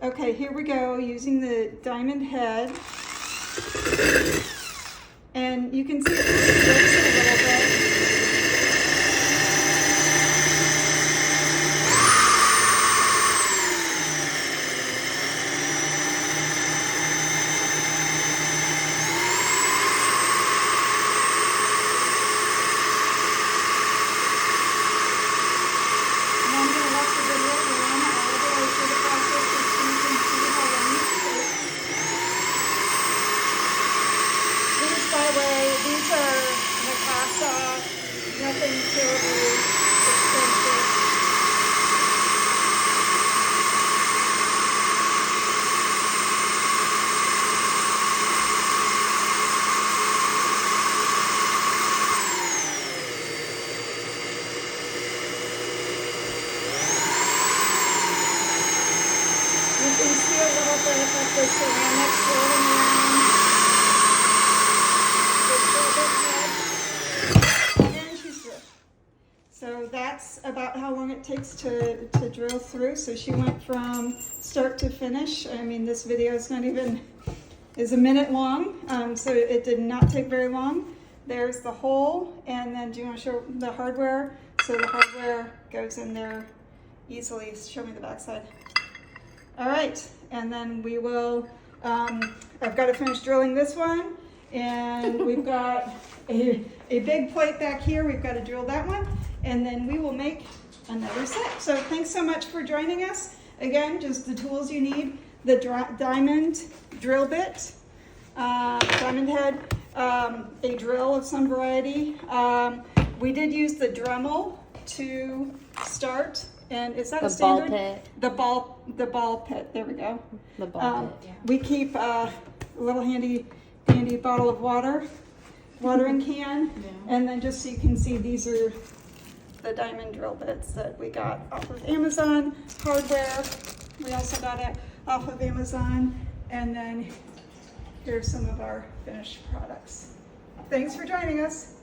Okay, here we go, using the diamond head. And you can see it lifts it a little bit. These are Mikasa, nothing terribly expensive. You can see a little bit of the ceramics rolling around. So that's about how long it takes to drill through. So she went from start to finish. I mean, this video is not even, is a minute long. So it did not take very long. There's the hole. And then do you want to show the hardware? So the hardware goes in there easily. Show me the backside. All right. And then we will, I've got to finish drilling this one. And we've got a big plate back here. We've got to drill that one. And then we will make another set. So thanks so much for joining us. Again, just the tools you need: the diamond drill bit, diamond head, a drill of some variety. We did use the Dremel to start. And is that a standard? The ball pit. There we go. The ball pit. Yeah. We keep a little handy bottle of watering can, and then just so you can see, these are the diamond drill bits that we got off of Amazon. Hardware, we also got it off of Amazon, and then here's some of our finished products. Thanks for joining us.